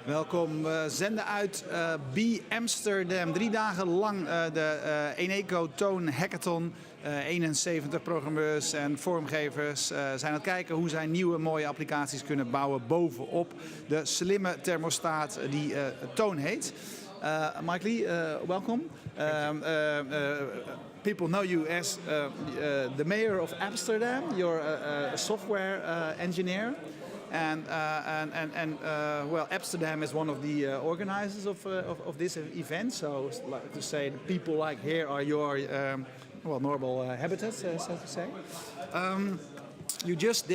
Welkom. We zenden uit Appsterdam. 3 dagen lang de Eneco Toon Hackathon. 71 programmeurs en vormgevers zijn aan het kijken hoe zij nieuwe mooie applicaties kunnen bouwen bovenop de slimme thermostaat die Toon heet. Mike Lee, welcome. People know you as the mayor of Appsterdam. You're a software engineer. Well, Appsterdam is one of the organizers of this event. So, like to say, the people like here are your normal habitats, so to say. You just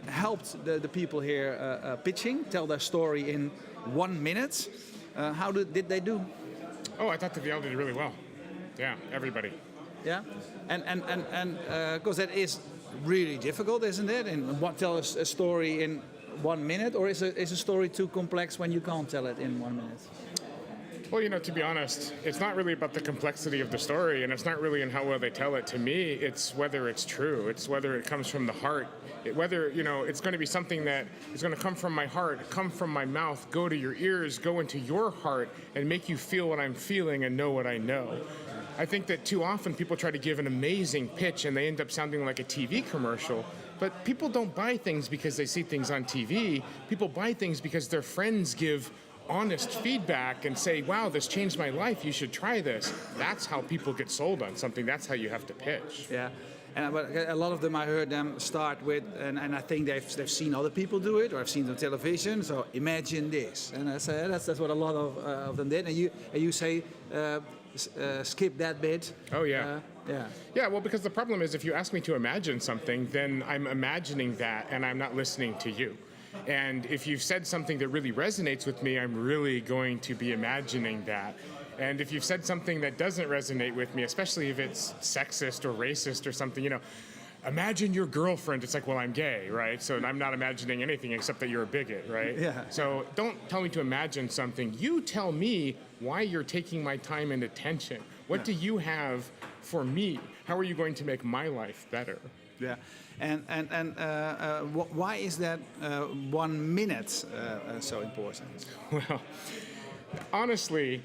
helped the people here pitching, tell their story in 1 minute. How did they do? Oh, I thought that they all did really well. Yeah, everybody. Yeah, and because that is really difficult, isn't it? And tell a story in 1 minute, or is a story too complex when you can't tell it in 1 minute? Well, to be honest, it's not really about the complexity of the story, and it's not really in how well they tell it. To me, it's whether it's true. It's whether it comes from the heart. Whether, it's going to be something that is going to come from my heart, come from my mouth, go to your ears, go into your heart, and make you feel what I'm feeling and know what I know. I think that too often people try to give an amazing pitch and they end up sounding like a TV commercial. But people don't buy things because they see things on TV. People buy things because their friends give honest feedback and say, wow, this changed my life, you should try this. That's how people get sold on something. That's how you have to pitch. Yeah. And a lot of them, I heard them start with, and I think they've seen other people do it, or I've seen it on television. So imagine this, and I say that's what a lot of them did. And you say skip that bit. Oh yeah. Yeah. Yeah. Well, because the problem is, if you ask me to imagine something, then I'm imagining that, and I'm not listening to you. And if you've said something that really resonates with me, I'm really going to be imagining that. And if you've said something that doesn't resonate with me, especially if it's sexist or racist or something, imagine your girlfriend. It's like, well, I'm gay, right? So I'm not imagining anything except that you're a bigot, right? Yeah. So don't tell me to imagine something. You tell me why you're taking my time and attention. What do you have for me? How are you going to make my life better? Yeah, and why is that 1 minute so important? Well, honestly,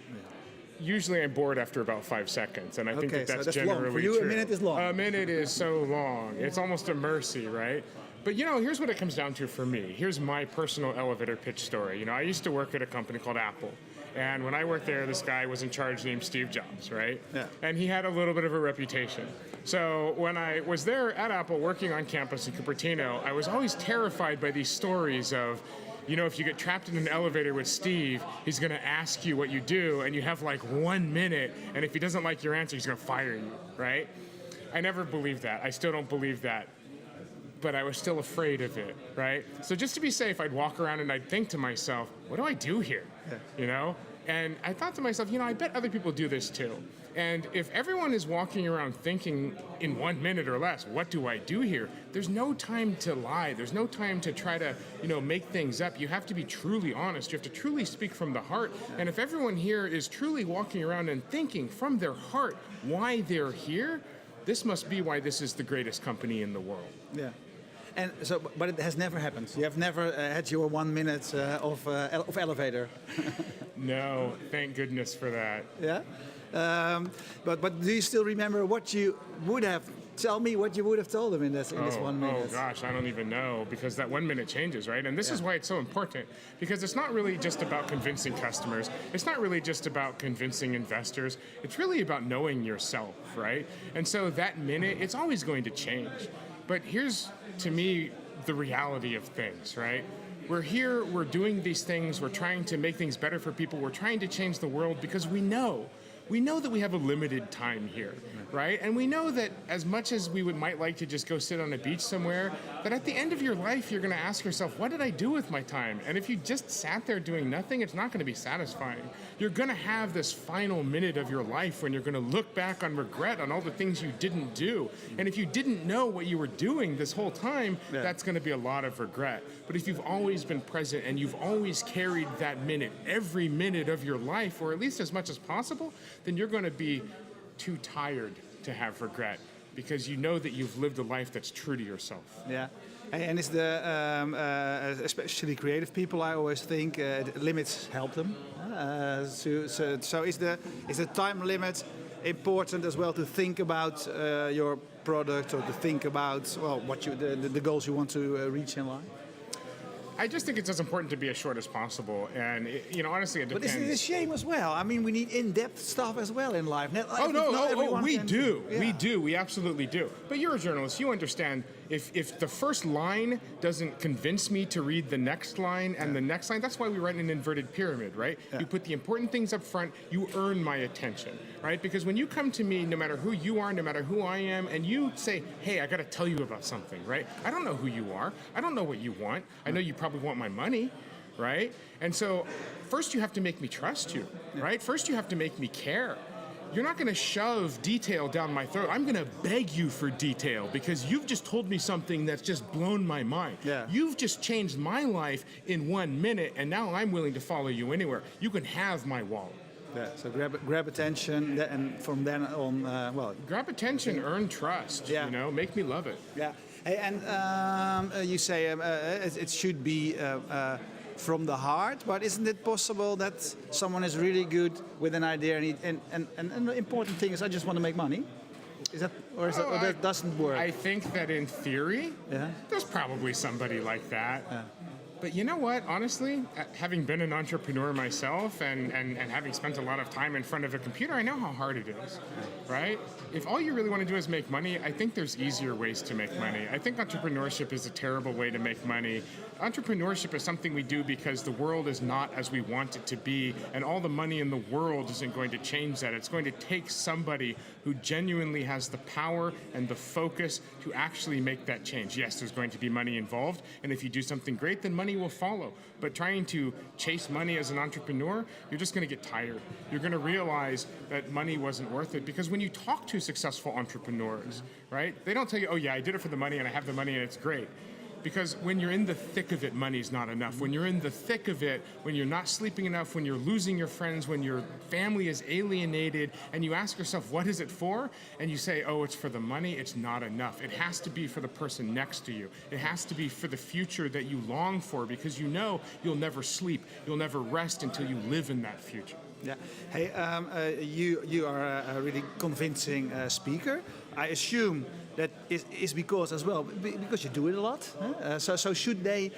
usually I'm bored after about 5 seconds, and I think that's generally long. For you, true. A minute is long. A minute is so long. It's almost a mercy, right? But here's what it comes down to for me. Here's my personal elevator pitch story. I used to work at a company called Apple. And when I worked there, this guy was in charge named Steve Jobs, right? Yeah. And he had a little bit of a reputation. So when I was there at Apple working on campus in Cupertino, I was always terrified by these stories of, if you get trapped in an elevator with Steve, he's going to ask you what you do, and you have like 1 minute, and if he doesn't like your answer, he's going to fire you, right? I never believed that. I still don't believe that. But I was still afraid of it, right? So just to be safe, I'd walk around and I'd think to myself, what do I do here? Yeah. And I thought to myself, I bet other people do this too. And if everyone is walking around thinking in 1 minute or less, what do I do here? There's no time to lie. There's no time to try to, make things up. You have to be truly honest. You have to truly speak from the heart. And if everyone here is truly walking around and thinking from their heart why they're here, this must be why this is the greatest company in the world. Yeah. And so, but it has never happened. You have never had your 1 minute of elevator. No, thank goodness for that. Yeah, but do you still remember what you would have? Tell me what you would have told them in this 1 minute. Oh gosh, I don't even know, because that 1 minute changes, right? And this is why it's so important, because it's not really just about convincing customers. It's not really just about convincing investors. It's really about knowing yourself, right? And so that minute, it's always going to change. But here's, to me, the reality of things, right? We're here, we're doing these things, we're trying to make things better for people, we're trying to change the world because we know that we have a limited time here, right? And we know that as much as we might like to just go sit on a beach somewhere, that at the end of your life, you're gonna ask yourself, what did I do with my time? And if you just sat there doing nothing, it's not gonna be satisfying. You're gonna have this final minute of your life when you're gonna look back on regret on all the things you didn't do. And if you didn't know what you were doing this whole time, that's gonna be a lot of regret. But if you've always been present and you've always carried that minute, every minute of your life, or at least as much as possible, then you're going to be too tired to have regret. because you know that you've lived a life that's true to yourself. Yeah. And is the especially creative people, I always think limits help them. So is the time limit important as well to think about your product or to think about what the goals you want to reach in life? I just think it's as important to be as short as possible, and honestly, it depends. But isn't it a shame as well? I mean, we need in-depth stuff as well in life. We absolutely do. But you're a journalist, you understand. If the first line doesn't convince me to read the next line and the next line, that's why we write an inverted pyramid, right? Yeah. You put the important things up front, you earn my attention, right? Because when you come to me, no matter who you are, no matter who I am, and you say, hey, I got to tell you about something, right? I don't know who you are. I don't know what you want. I know you probably want my money, right? And so first you have to make me trust you, right? First you have to make me care. You're not going to shove detail down my throat. I'm going to beg you for detail because you've just told me something that's just blown my mind. Yeah. You've just changed my life in 1 minute, and now I'm willing to follow you anywhere. You can have my wallet. Yeah, so grab attention, and from then on, grab attention, earn trust. Yeah. Make me love it. Yeah. Hey, and you say it should be from the heart, but isn't it possible that someone is really good with an idea and the important thing is I just want to make money? Is that or that doesn't work? I think that in theory, there's probably somebody like that. Yeah. But you know what? Honestly, having been an entrepreneur myself and having spent a lot of time in front of a computer, I know how hard it is, right? If all you really want to do is make money, I think there's easier ways to make money. I think entrepreneurship is a terrible way to make money. Entrepreneurship is something we do because the world is not as we want it to be, and all the money in the world isn't going to change that. It's going to take somebody who genuinely has the power and the focus to actually make that change. Yes, there's going to be money involved, and if you do something great, then money will follow. But trying to chase money as an entrepreneur, you're just going to get tired. You're going to realize that money wasn't worth it, because when you talk to successful entrepreneurs, right, they don't tell you, oh yeah, I did it for the money and I have the money and it's great. Because when you're in the thick of it, money's not enough. When you're in the thick of it, when you're not sleeping enough, when you're losing your friends, when your family is alienated, and you ask yourself, what is it for? And you say, oh, it's for the money, it's not enough. It has to be for the person next to you. It has to be for the future that you long for, because you know you'll never sleep, you'll never rest until you live in that future. Yeah. Hey, you are a really convincing speaker. I assume that is because as well because you do it a lot. Huh? So should they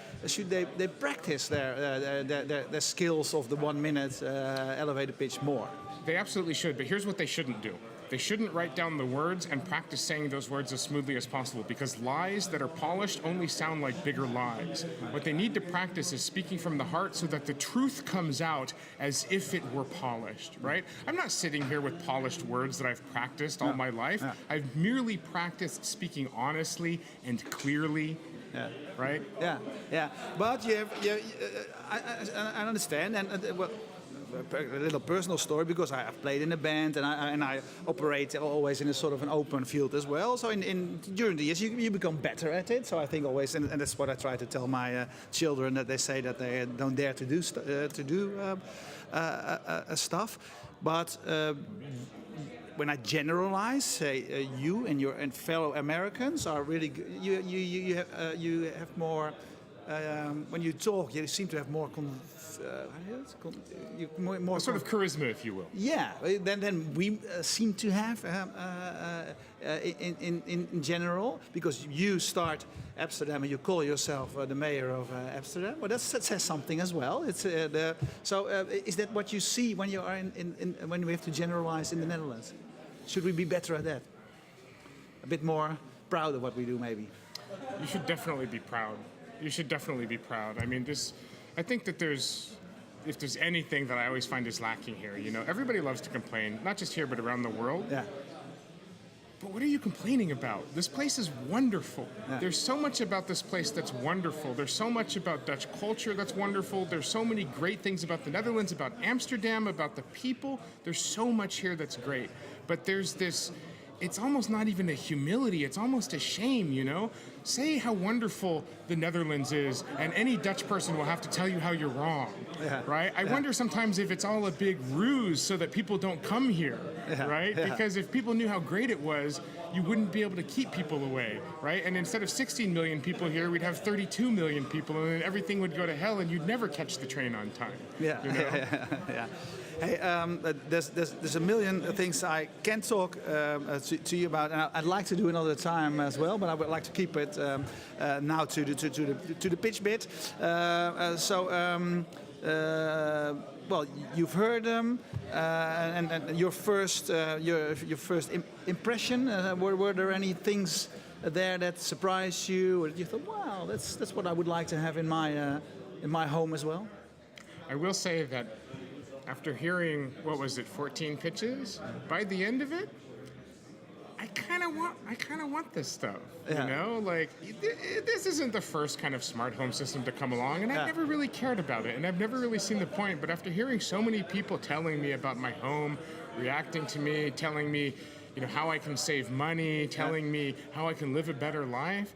practice their skills of the 1 minute elevator pitch more? They absolutely should. But here's what they shouldn't do. They shouldn't write down the words and practice saying those words as smoothly as possible, because lies that are polished only sound like bigger lies. What they need to practice is speaking from the heart so that the truth comes out as if it were polished, right? I'm not sitting here with polished words that I've practiced all my life. I've merely practiced speaking honestly and clearly. Yeah. Right? Yeah. But I understand, and a little personal story, because I've played in a band and I operate always in a sort of an open field as well. So during the years you become better at it. So I think always, and that's what I try to tell my children, that they say that they don't dare to do stuff. But when I generalize, say you and fellow Americans are really good. You have more. When you talk, you seem to have more more sort of charisma, if you will. Yeah, then we seem to have in general, because you start Appsterdam and you call yourself the mayor of Appsterdam. Well, that says something as well. It's is that what you see when you are when we have to generalize in the Netherlands? Should we be better at that? A bit more proud of what we do, maybe. You should definitely be proud. You should definitely be proud. I mean, I think that if there's anything that I always find is lacking here, everybody loves to complain, not just here, but around the world. Yeah. But what are you complaining about? This place is wonderful. Yeah. There's so much about this place that's wonderful. There's so much about Dutch culture that's wonderful. There's so many great things about the Netherlands, about Amsterdam, about the people. There's so much here that's great. But there's this, it's almost not even a humility, it's almost a shame, say how wonderful the Netherlands is, and any Dutch person will have to tell you how you're wrong, right? I wonder sometimes if it's all a big ruse so that people don't come here, right? Because if people knew how great it was, you wouldn't be able to keep people away, right? And instead of 16 million people here, we'd have 32 million people, and then everything would go to hell, and you'd never catch the train on time. Yeah, you know? yeah. Hey, there's a million things I can talk to you about, and I'd like to do another time as well. But I would like to keep it now to the pitch bit. Well, you've heard them, and your first impression. Were there any things there that surprised you, or you thought, wow, that's what I would like to have in my home as well? I will say that after hearing, 14 pitches, by the end of it, I kind of want this stuff. You know, like this isn't the first kind of smart home system to come along, and I've never really cared about it, and I've never really seen the point. But after hearing so many people telling me about my home, reacting to me, telling me, you know, how I can save money, telling me how I can live a better life,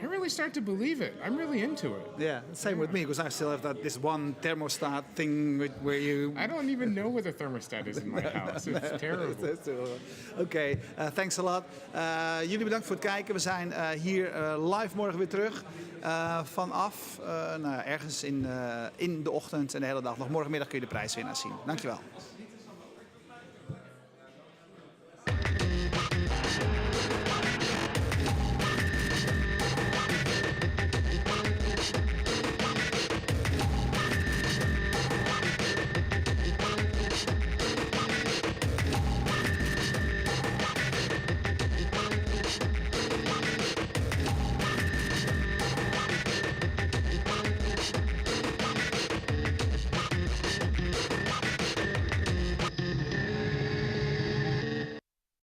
I really start to believe it. I'm really into it. Yeah, same with me, because I still have this one thermostat thing where you... I don't even know where the thermostat is in my house. It's terrible. Oké, thanks a lot. Jullie bedankt voor het kijken. We zijn hier live morgen weer terug. Vanaf ergens in de ochtend en de hele dag. Nog morgenmiddag kun je de prijswinnaars zien. Dankjewel.